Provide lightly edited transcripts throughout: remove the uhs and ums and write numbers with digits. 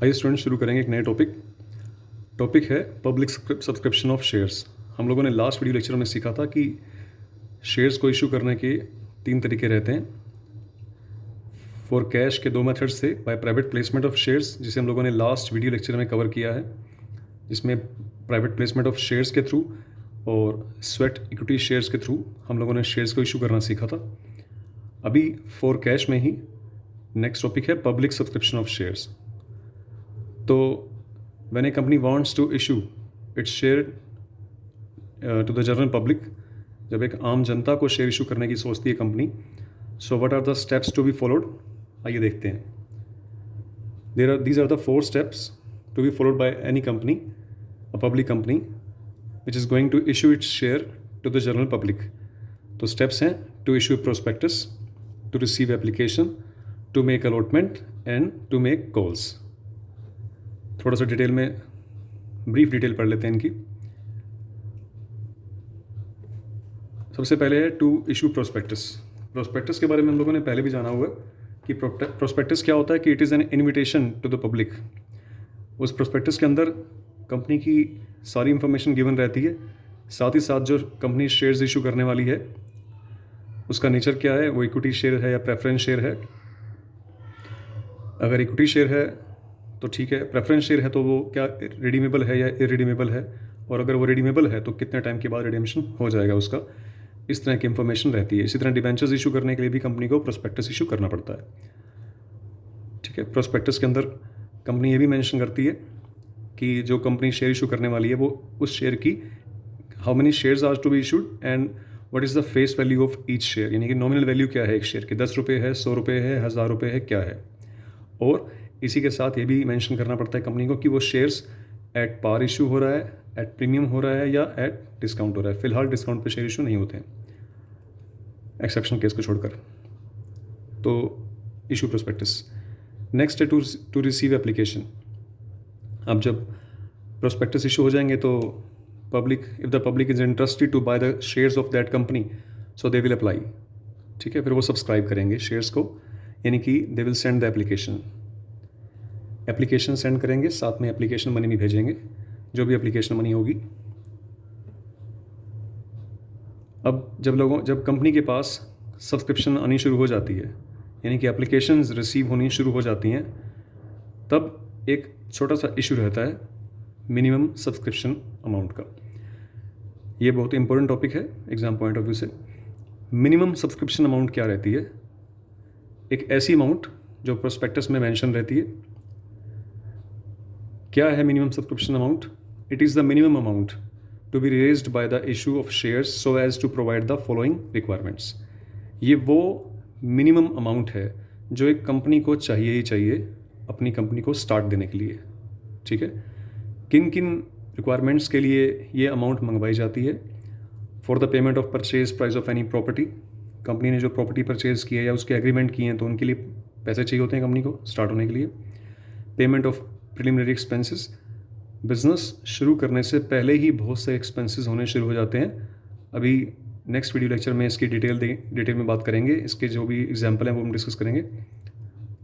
आइए स्टूडेंट शुरू करेंगे एक नया टॉपिक है पब्लिक सब्सक्रिप्शन ऑफ शेयर्स। हम लोगों ने लास्ट वीडियो लेक्चर में सीखा था कि शेयर्स को इशू करने के 3 तरीके रहते हैं। फॉर कैश के 2 मेथड्स थे, by private placement of shares जिसे हम लोगों ने लास्ट वीडियो लेक्चर में कवर किया है, जिसमें प्राइवेट प्लेसमेंट ऑफ शेयर्स के थ्रू और स्वेट इक्विटी शेयर्स के थ्रू हम लोगों ने शेयर्स को इशू करना सीखा था। अभी फॉर कैश में ही नेक्स्ट टॉपिक है पब्लिक सब्सक्रिप्शन ऑफ शेयर्स। तो when a company wants to issue its share to the general public, जब एक आम जनता को शेयर इशू करने की सोचती है company, so what are the steps to be followed, आइए देखते हैं। These are the 4 steps to be followed by any company, a public company which is going to issue its share to the general public. तो steps हैं: to issue prospectus, to receive application, to make allotment and to make calls. थोड़ा सा detail में brief detail पढ़ लेते हैं इनकी। सबसे पहले है टू इशू प्रोस्पेक्टस। प्रोस्पेक्टस के बारे में हम लोगों ने पहले भी जाना हुआ है कि प्रोस्पेक्टस क्या होता है, कि it is an invitation to the public. उस प्रोस्पेक्टस के अंदर कंपनी की सारी इंफॉर्मेशन गिवन रहती है, साथ ही साथ जो कंपनी शेयर्स इशू करने वाली है उसका नेचर क्या है, वो इक्विटी शेयर है या प्रेफरेंस शेयर है। अगर इक्विटी शेयर है तो ठीक है, प्रेफरेंस शेयर है तो वो क्या रिडीमेबल है या इरिडीमेबल है, और अगर वो रिडीमेबल है तो कितने टाइम के बाद रिडेम्पशन हो जाएगा उसका, इस तरह की इंफॉर्मेशन रहती है। इसी तरह डिबेंचर्स इशू करने के लिए भी कंपनी को प्रोस्पेक्टस इशू करना पड़ता है। ठीक है, प्रोस्पेक्टस के अंदर कंपनी ये भी मेंशन करती है कि जो कंपनी शेयर इशू करने वाली है वो उस शेयर की how many shares are to be issued and what is the face value of each share, यानी कि नॉमिनल वैल्यू क्या है एक शेयर की, 10 रुपये है, 100 रुपये है, 1000 रुपये है, क्या है। और इसी के साथ ये भी मेंशन करना पड़ता है कंपनी को कि वो शेयर्स एट पार इशू हो रहा है, एट प्रीमियम हो रहा है या एट डिस्काउंट हो रहा है। फिलहाल डिस्काउंट पे शेयर इशू नहीं होते हैं, एक्सेप्शन केस को छोड़कर। तो इशू प्रोस्पेक्टस। नेक्स्ट है टू रिसीव एप्लीकेशन। अब जब प्रोस्पेक्टस इशू हो जाएंगे तो if the public is interested to buy the shares of that company, so they will apply. ठीक है, फिर वो सब्सक्राइब करेंगे शेयर्स को, यानी कि they will send the application send करेंगे, साथ में एप्लीकेशन मनी भी भेजेंगे, जो भी एप्लीकेशन मनी होगी। अब जब कंपनी के पास सब्सक्रिप्शन आनी शुरू हो जाती है, यानी कि एप्लीकेशंस रिसीव होनी शुरू हो जाती हैं, तब एक छोटा सा इशू रहता है मिनिमम सब्सक्रिप्शन अमाउंट का। ये बहुत इंपॉर्टेंट टॉपिक है एग्जाम पॉइंट ऑफ व्यू से। मिनिमम सब्सक्रिप्शन अमाउंट क्या रहती है? एक ऐसी अमाउंट जो प्रोस्पेक्टस में मेंशन रहती है। क्या है minimum subscription amount? It is the minimum amount to be raised by the issue of shares so as to provide the following requirements. ये वो मिनिमम अमाउंट है जो एक कंपनी को चाहिए ही चाहिए अपनी कंपनी को स्टार्ट देने के लिए। ठीक है, किन किन रिक्वायरमेंट्स के लिए ये अमाउंट मंगवाई जाती है? For the payment of purchase price of any property, company ने जो प्रॉपर्टी परचेज की है या उसके एग्रीमेंट किए हैं तो उनके लिए पैसे चाहिए होते हैं कंपनी को स्टार्ट होने के लिए। Payment of preliminary expenses, business शुरू करने से पहले ही बहुत से एक्सपेंसेस होने शुरू हो जाते हैं। अभी नेक्स्ट वीडियो लेक्चर में इसकी डिटेल में बात करेंगे, इसके जो भी एग्जांपल हैं वो हम डिस्कस करेंगे।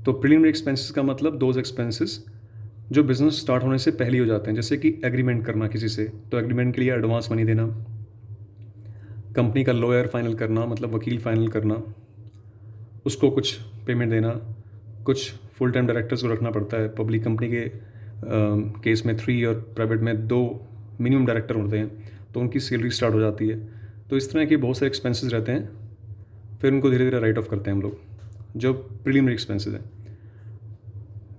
तो प्रिलिमिनरी एक्सपेंसेस का मतलब दोज एक्सपेंसेस जो बिजनेस स्टार्ट होने से पहले ही हो जाते हैं, जैसे कि एग्रीमेंट करना किसी से, तो एग्रीमेंट के लिए एडवांस मनी देना, कंपनी का लॉयर फाइनल करना मतलब वकील फाइनल करना, उसको कुछ पेमेंट देना, कुछ फुल टाइम डायरेक्टर्स को रखना पड़ता है। पब्लिक कंपनी के केस में 3 और प्राइवेट में 2 मिनिमम डायरेक्टर होते हैं, तो उनकी सैलरी स्टार्ट हो जाती है। तो इस तरह के बहुत सारे एक्सपेंसेस रहते हैं, फिर उनको धीरे धीरे राइट ऑफ करते हैं हम लोग, जो प्रीलिमिनरी एक्सपेंसेस हैं।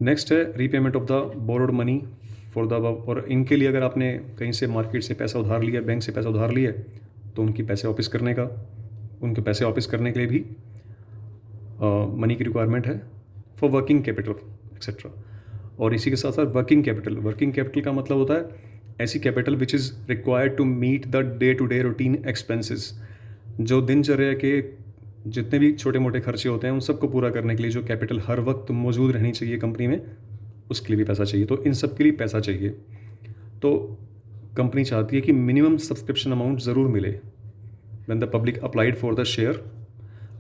नेक्स्ट है repayment of the borrowed money for the, और इनके लिए अगर आपने कहीं से मार्केट से पैसा उधार लिया, बैंक से पैसा उधार लिया, तो उनके पैसे वापस करने के लिए भी मनी की रिक्वायरमेंट है फॉर वर्किंग कैपिटल एक्सेट्रा। और इसी के साथ साथ वर्किंग कैपिटल का मतलब होता है ऐसी capital which is required to meet the day to day routine expenses, जो दिनचर्या के जितने भी छोटे मोटे खर्चे होते हैं उन सबको पूरा करने के लिए जो कैपिटल हर वक्त मौजूद रहनी चाहिए कंपनी में, उसके लिए भी पैसा चाहिए। तो इन सब के लिए पैसा चाहिए। तो कंपनी चाहती है कि मिनिमम सब्सक्रिप्शन अमाउंट ज़रूर मिले। When the public applied for the share,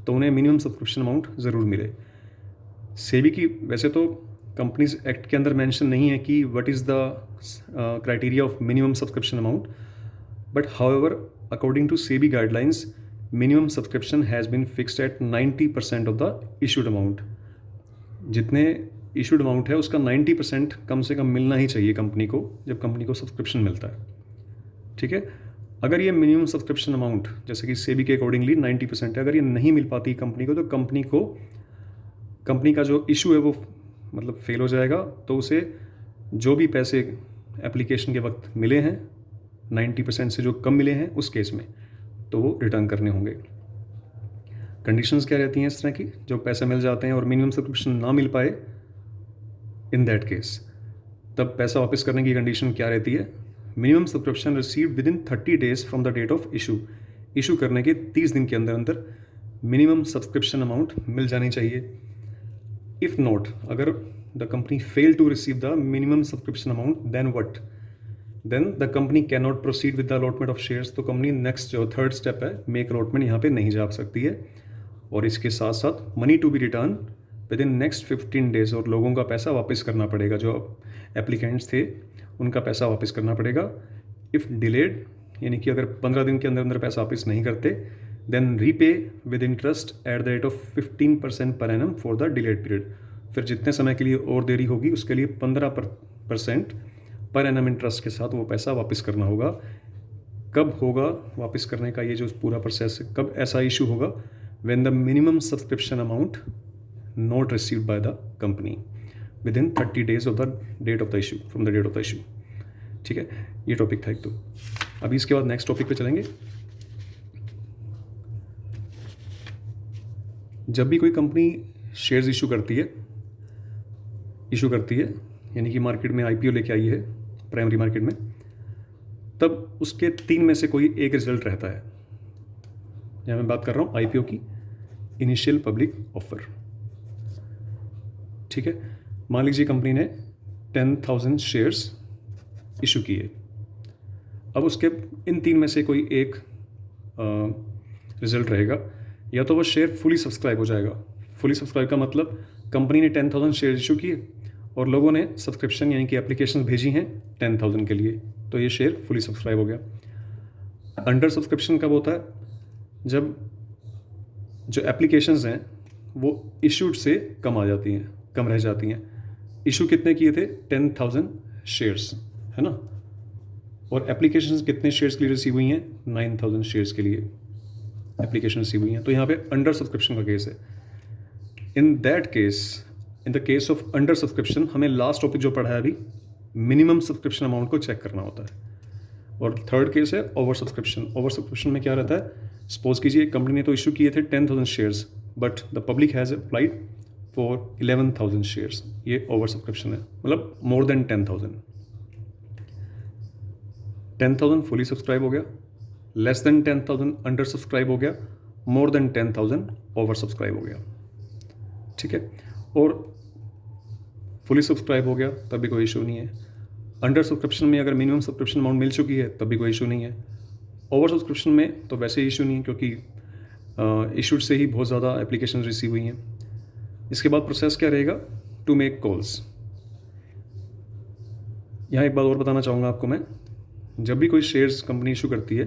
तो उन्हें मिनिमम सब्सक्रिप्शन अमाउंट ज़रूर मिले। सेबी की वैसे तो कंपनीज एक्ट के अंदर मेंशन नहीं है कि what is the criteria of minimum subscription amount, but however according to SEBI guidelines minimum subscription has been fixed at 90% of the issued amount. जितने इशूड अमाउंट है उसका 90% कम से कम मिलना ही चाहिए कंपनी को जब कंपनी को सब्सक्रिप्शन मिलता है। ठीक है, अगर ये मिनिमम सब्सक्रिप्शन अमाउंट जैसे कि सेबी के अकॉर्डिंगली 90% है, अगर ये नहीं मिल पाती कंपनी को तो कंपनी का जो इशू है वो मतलब फेल हो जाएगा। तो उसे जो भी पैसे एप्लीकेशन के वक्त मिले हैं 90% से जो कम मिले हैं उस केस में तो वो रिटर्न करने होंगे। कंडीशंस क्या रहती हैं इस तरह की, जो पैसे मिल जाते हैं और मिनिमम सब्सक्रिप्शन ना मिल पाए, इन दैट केस तब पैसा वापस करने की कंडीशन क्या रहती है? Minimum subscription received within 30 days from the date of issue करने के 30 दिन के अंदर अंदर मिनिमम सब्सक्रिप्शन अमाउंट मिल जानी चाहिए। इफ नॉट, अगर the company fail to receive the minimum subscription amount then the company can not proceed with the allotment of shares. तो कंपनी नेक्स्ट जो थर्ड स्टेप है मेक अलॉटमेंट यहाँ पे नहीं जा सकती है। और इसके साथ साथ money to be return within next 15 days, और लोगों का पैसा वापस करना पड़ेगा, जो एप्लीकेंट्स थे उनका पैसा वापस करना पड़ेगा। इफ़ डिलेड, यानी कि अगर 15 दिन के अंदर अंदर पैसा वापस नहीं करते, then repay with interest at the rate of 15% per annum for the delayed period. फिर जितने समय के लिए और देरी होगी उसके लिए 15% पर एनम इंटरेस्ट के साथ वो पैसा वापस करना होगा। कब होगा वापस करने का ये जो पूरा प्रोसेस है, कब ऐसा इशू होगा? When the minimum subscription amount not received by the company within 30 days of the date of the issue, from the date of the issue. ठीक है, ये टॉपिक था एक। तो अभी इसके बाद नेक्स्ट टॉपिक पे चलेंगे। जब भी कोई कंपनी शेयर्स इशू करती है यानी कि मार्केट में आईपीओ लेके आई है प्राइमरी मार्केट में, तब उसके 3 में से कोई एक रिजल्ट रहता है। यहाँ मैं बात कर रहा हूँ आईपीओ की, इनिशियल पब्लिक ऑफर। ठीक है, मान लीजिए कंपनी ने 10,000 शेयर्स इशू किए। अब उसके इन 3 में से कोई एक रिजल्ट रहेगा, या तो वो शेयर फुली सब्सक्राइब हो जाएगा। फुली सब्सक्राइब का मतलब कंपनी ने 10,000 शेयर इशू किए और लोगों ने सब्सक्रिप्शन यानी कि एप्लीकेशन भेजी हैं 10,000 के लिए, तो ये शेयर फुली सब्सक्राइब हो गया। अंडर सब्सक्रिप्शन कब होता है? जब जो एप्लीकेशंस हैं वो इशूड से कम रह जाती हैं। इशू कितने किए थे? 10,000 शेयर्स, है ना। और एप्लीकेशंस कितने शेयर्स के लिए रिसीव हुई हैं? 9,000 शेयर्स के लिए एप्लीकेशन रिसीव हुई हैं। तो यहाँ पे अंडर सब्सक्रिप्शन का केस है। In the case of under subscription हमें लास्ट टॉपिक जो पढ़ा है अभी, मिनिमम सब्सक्रिप्शन अमाउंट को चेक करना होता है। और थर्ड केस है ओवर सब्सक्रिप्शन। ओवर सब्सक्रिप्शन में क्या रहता है? सपोज कीजिए कंपनी ने तो इशू किए थे 10,000 shares, but the public has applied for 11,000 shares. ये ओवर सब्सक्रिप्शन है, मतलब मोर देन 10,000। 10,000 फुली सब्सक्राइब हो गया, लेस देन 10,000 अंडर सब्सक्राइब हो गया, मोर देन 10,000 ओवर सब्सक्राइब हो गया। ठीक है, और फुली सब्सक्राइब हो गया तब भी कोई इशू नहीं है। अंडर सब्सक्रिप्शन में अगर मिनिमम सब्सक्रिप्शन अमाउंट मिल चुकी है तब भी कोई इशू नहीं है। ओवर सब्सक्रिप्शन में तो वैसे ही इशू नहीं है, क्योंकि इशूड से ही बहुत ज़्यादा एप्लीकेशन रिसीव हुई हैं। इसके बाद प्रोसेस क्या रहेगा? To make calls. यहाँ एक बात और बताना चाहूँगा आपको मैं, जब भी कोई शेयर्स कंपनी इशू करती है,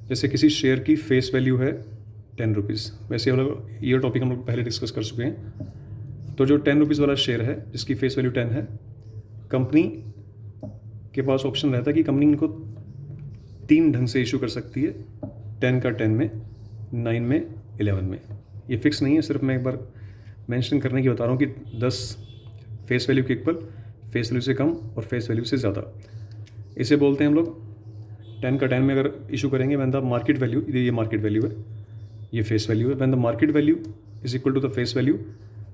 जैसे किसी शेयर की फेस वैल्यू है 10 रुपीज़, वैसे हम लोग ये टॉपिक हम लोग पहले डिस्कस कर चुके हैं। तो जो 10 रुपीज़ वाला शेयर है जिसकी फेस वैल्यू 10 है, कंपनी के पास ऑप्शन रहता है कि कंपनी इनको 3 ढंग से इशू कर सकती है, 10 का 10 में, 9 में, 11 में। ये फिक्स नहीं है, सिर्फ मैं एक बार मेंशन करने की बता रहा हूँ कि 10 फेस वैल्यू के इक्वल, फेस वैल्यू से कम और फेस वैल्यू से ज़्यादा, इसे बोलते हैं हम लोग 10 का 10 में अगर इशू करेंगे व्हेन द मार्केट वैल्यू, ये मार्केट वैल्यू है, ये फेस वैल्यू है, when the market value is equal to the face value,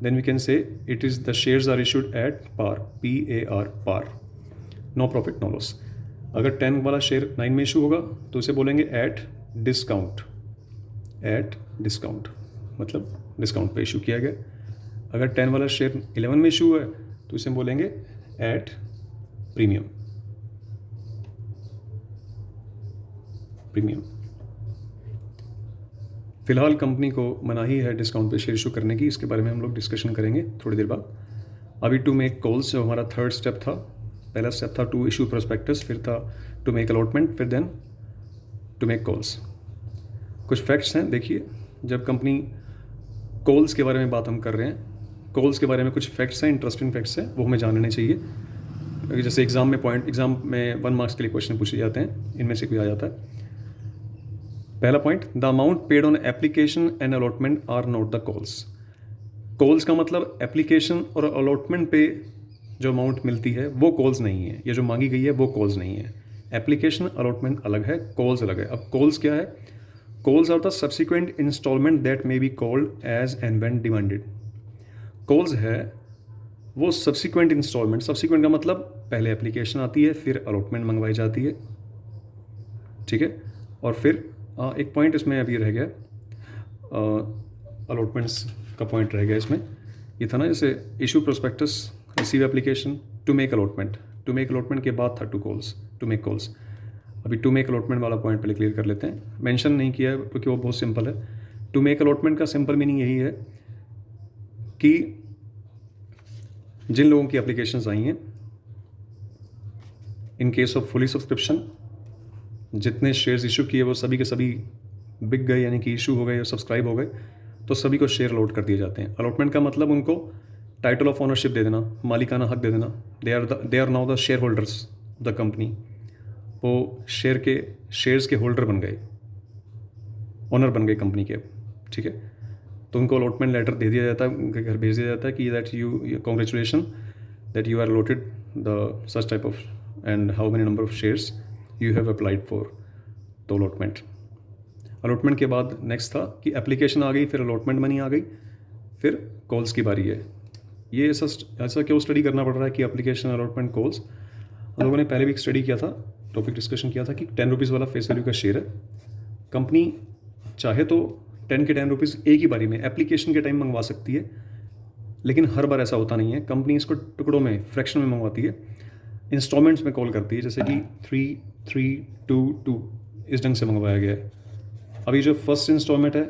then we can say it is the shares are issued at par, PAR, par, no profit no loss. अगर 10 वाला share 9 में issue होगा तो इसे बोलेंगे at discount, मतलब discount पे issue किया गया। अगर 10 वाला शेयर 11 में इशू हुआ है तो इसे बोलेंगे एट प्रीमियम। फिलहाल कंपनी को मनाही है डिस्काउंट पे शेयर इशू करने की, इसके बारे में हम लोग डिस्कशन करेंगे थोड़ी देर बाद। अभी टू मेक कॉल्स जो हमारा थर्ड स्टेप था, पहला स्टेप था टू इशू प्रोस्पेक्टस, फिर था टू मेक अलॉटमेंट, फिर देन टू मेक कॉल्स। कुछ फैक्ट्स हैं, देखिए जब कंपनी कॉल्स के बारे में बात हम कर रहे हैं, कॉल्स के बारे में कुछ फैक्ट्स हैं, इंटरेस्टिंग फैक्ट्स हैं, वो हमें जानने चाहिए। जैसे एग्जाम में 1 मार्क्स के लिए क्वेश्चन पूछे जाते हैं, इनमें से कोई आ जाता है। पहला point, the amount paid on application and allotment are not the calls. Calls का मतलब एप्लीकेशन और अलॉटमेंट पे जो अमाउंट मिलती है वो कॉल्स नहीं है, ये जो मांगी गई है वो कॉल्स नहीं है। एप्लीकेशन अलॉटमेंट अलग है, कॉल्स अलग है। अब कॉल्स क्या है? Calls are the subsequent instalment that may be called as and when demanded. Calls है वो सब्सिक्वेंट इंस्टॉलमेंट, सब्सिक्वेंट का मतलब पहले एप्लीकेशन आती है, फिर अलॉटमेंट मंगवाई जाती है, ठीक है। और फिर एक पॉइंट इसमें अभी रह गया, अलॉटमेंट्स का पॉइंट रह गया इसमें। ये था ना, जैसे issue prospectus, receive application, to make allotment. To make allotment के बाद था टू मेक कॉल्स। अभी टू मेक अलॉटमेंट वाला पॉइंट पहले क्लियर कर लेते हैं। मेंशन नहीं किया है क्योंकि वो बहुत सिंपल है। टू मेक अलॉटमेंट का सिंपल मीनिंग यही है कि जिन लोगों की एप्लीकेशंस आई हैं, in case of fully subscription, जितने शेयर्स इशू किए वो सभी के सभी बिक गए, यानी कि इशू हो गए, सब्सक्राइब हो गए, तो सभी को शेयर अलॉट कर दिए जाते हैं। अलॉटमेंट का मतलब उनको टाइटल ऑफ ओनरशिप दे देना, मालिकाना हक दे देना। They are now the share holders of the company. वो शेयर्स के होल्डर बन गए, ओनर बन गए कंपनी के, ठीक है। तो उनको अलॉटमेंट लेटर दे दिया जाता है, उनके घर भेज दिया जाता है कि that you congratulation that you are allotted the such type of and how many number of shares you have applied for. तो अलॉटमेंट, अलॉटमेंट के बाद नेक्स्ट था कि एप्लीकेशन आ गई, फिर अलॉटमेंट मनी आ गई, फिर कॉल्स की बारी है। ये ऐसा क्यों स्टडी करना पड़ रहा है कि एप्लीकेशन, अलॉटमेंट, कॉल्स? हम लोगों ने पहले भी एक स्टडी किया था, टॉपिक डिस्कशन किया था कि 10 रुपीज़ वाला फेस वैल्यू का शेयर है। कंपनी चाहे तो 10 के 10 रुपीज़ एक ही बारी में एप्लीकेशन के टाइम मंगवा सकती है, लेकिन हर बार ऐसा होता नहीं है। कंपनी इसको टुकड़ों में, फ्रैक्शन में मंगवाती है, इंस्टॉलमेंट्स में कॉल करती है, जैसे कि 3, 3, 2, 2 इस ढंग से मंगवाया गया है। अभी जो फर्स्ट इंस्टॉलमेंट है,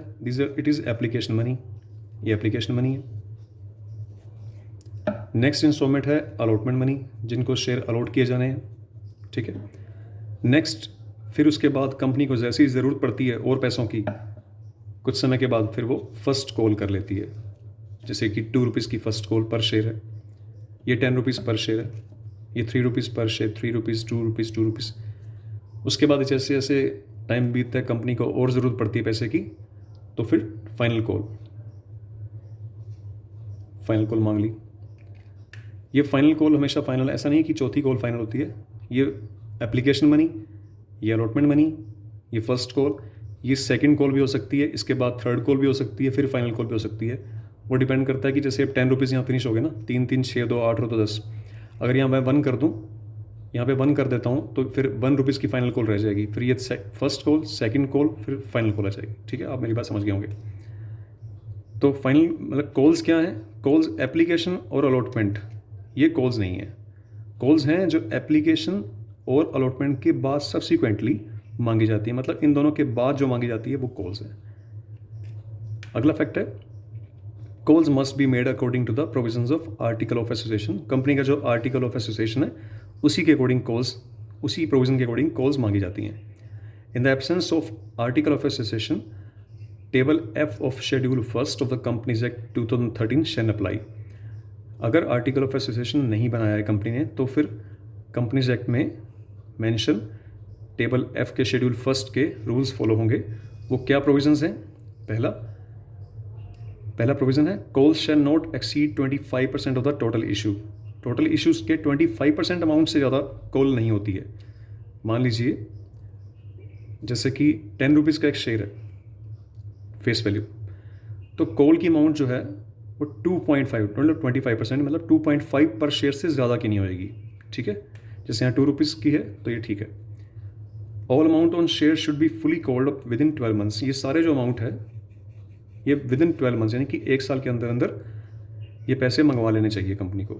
इट इज़ एप्लीकेशन मनी, ये एप्लीकेशन मनी है। नेक्स्ट इंस्टॉलमेंट है अलॉटमेंट मनी, जिनको शेयर अलॉट किए जाने हैं, ठीक है। नेक्स्ट, फिर उसके बाद कंपनी को जैसी ज़रूरत पड़ती है और पैसों की, कुछ समय के बाद फिर वो फर्स्ट कॉल कर लेती है, जैसे कि 2 रुपीज़ की फर्स्ट कॉल पर शेयर है, ये 10 रुपीज़ पर शेयर है, ये 3 रुपीज़ पर शेयर, 3 रुपीज़, 2 रुपीज़, 2 रुपीज़। उसके बाद जैसे जैसे टाइम बीतता है, कंपनी को और ज़रूरत पड़ती है पैसे की, तो फिर फाइनल कॉल मांग ली। ये फाइनल कॉल हमेशा फाइनल, ऐसा नहीं कि चौथी कॉल फाइनल होती है। ये एप्लीकेशन मनी, ये अलॉटमेंट मनी, ये फर्स्ट कॉल, ये सेकंड कॉल भी हो सकती है, इसके बाद थर्ड कॉल भी हो सकती है, फिर फाइनल कॉल भी हो सकती है। वो डिपेंड करता है कि जैसे 10 रुपीज़ यहाँ फिनिश हो गए ना, 3, 3, 6, 2, 8 हो तो 10। अगर यहाँ मैं 1 कर दूँ, यहाँ पे 1 कर देता हूँ, तो फिर 1 रुपीज़ की फाइनल कॉल रह जाएगी। फिर ये फर्स्ट कॉल, सेकंड कॉल, फिर फाइनल कॉल आ जाएगी, ठीक है। आप मेरी बात समझ गए होंगे। तो फाइनल मतलब कॉल्स क्या हैं? कॉल्स एप्लीकेशन और अलॉटमेंट, ये कॉल्स नहीं है। कॉल्स हैं जो एप्लीकेशन और अलॉटमेंट के बाद सब्सिक्वेंटली मांगी जाती है, मतलब इन दोनों के बाद जो मांगी जाती है वो कॉल्स है। अगला फैक्ट है, calls must be made according to the provisions of article of association. Company का जो आर्टिकल ऑफ एसोसिएशन है उसी के अकॉर्डिंग कॉल्स, उसी प्रोविजन के अकॉर्डिंग कॉल्स मांगी जाती हैं। In the absence of article of association, table F of schedule first of the companies act 2013 shall apply. अगर आर्टिकल ऑफ एसोसिएशन नहीं बनाया है कंपनी ने, तो फिर कंपनीज एक्ट में मेंशन टेबल F के शेड्यूल फर्स्ट के रूल्स फॉलो होंगे। वो क्या प्रोविजंस हैं? पहला प्रोविज़न है, calls shall not exceed 25% of the total issue. Total issues के 25% अमाउंट से ज़्यादा कॉल नहीं होती है। मान लीजिए जैसे कि 10 रुपीज़ का एक शेयर है फेस वैल्यू, तो कॉल की अमाउंट जो है वो 2.5 मतलब 25%, मतलब 2.5 पर शेयर से ज़्यादा की नहीं होएगी, ठीक है। जैसे यहाँ 2 रुपीज़ की है तो ये ठीक है। All amount on share should be fully called up within 12 months. ये सारे जो अमाउंट है ये विद इन 12 मंथ्स, यानी कि 1 साल के अंदर अंदर ये पैसे मंगवा लेने चाहिए कंपनी को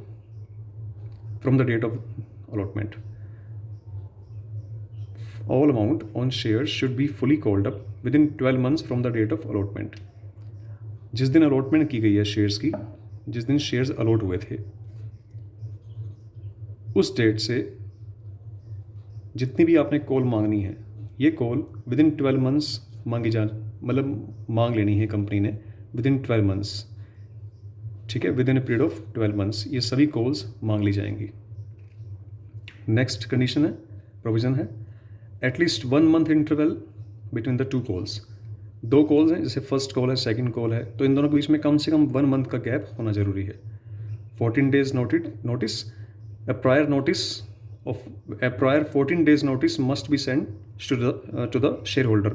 from the date of allotment. All amount on share should be fully called up within 12 months from the date of allotment. जिस दिन अलॉटमेंट की गई है शेयर्स की, जिस दिन शेयर्स अलॉट हुए थे, उस डेट से जितनी भी आपने कॉल मांगनी है, ये कॉल विद इन 12 मंथ्स मांगी जा, मतलब मांग लेनी है कंपनी ने विद इन 12 मंथ्स, ठीक है, with in a period of 12 months ये सभी कॉल्स मांग ली जाएंगी। नेक्स्ट कंडीशन है, प्रोविज़न है, at least 1 month interval between the 2 calls. 2 calls हैं, जैसे फर्स्ट कॉल है, सेकंड कॉल है, तो इन दोनों के बीच में कम से कम 1 मंथ का गैप होना ज़रूरी है। 14 days notice, a prior 14 days notice must be sent to the shareholder।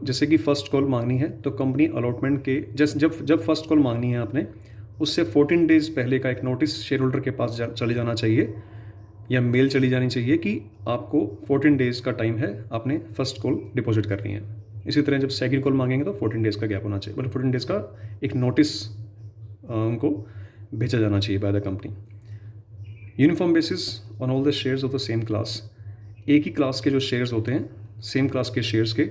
जैसे कि फ़र्स्ट कॉल मांगनी है तो कंपनी अलॉटमेंट के जब फर्स्ट कॉल मांगनी है आपने, उससे 14 डेज़ पहले का एक नोटिस शेयर होल्डर के पास चले जाना चाहिए, या मेल चली जानी चाहिए कि आपको 14 डेज़ का टाइम है, आपने फर्स्ट कॉल डिपॉजिट करनी है। इसी तरह जब सेकंड कॉल मांगेंगे तो 14 डेज़ का गैप होना चाहिए, मतलब 14 डेज़ का एक नोटिस उनको भेजा जाना चाहिए bye the company. Uniform basis on all the shares of the same class, एक ही क्लास के जो शेयर्स होते हैं, सेम क्लास के शेयर्स के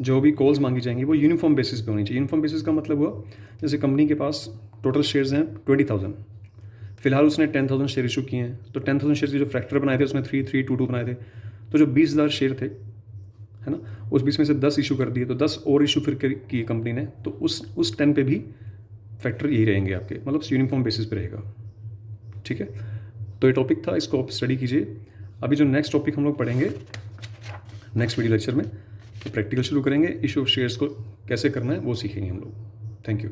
जो भी कॉल्स मांगी जाएंगी वो यूनिफॉर्म बेसिस पे होनी चाहिए। यूनिफॉर्म बेसिस का मतलब हुआ, जैसे कंपनी के पास टोटल शेयर्स हैं 20,000, फिलहाल उसने 10,000 शेयर इशू किए हैं, तो 10,000 शेयर के जो फैक्टर बनाए थे उसमें 3,322 बनाए थे, तो जो 20,000 शेयर थे, है ना, उस 20 में से 10 इशू कर दिए, तो 10 और इशू फिर किए कंपनी ने, तो उस 10 पे भी फैक्टर यही रहेंगे आपके, मतलब यूनिफॉर्म बेसिस पे रहेगा, ठीक है। तो ये टॉपिक था, इसको आप स्टडी कीजिए। अभी जो नेक्स्ट टॉपिक हम लोग पढ़ेंगे नेक्स्ट वीडियो लेक्चर में, तो प्रैक्टिकल शुरू करेंगे, इशू ऑफ शेयर्स को कैसे करना है वो सीखेंगे हम लोग। Thank you.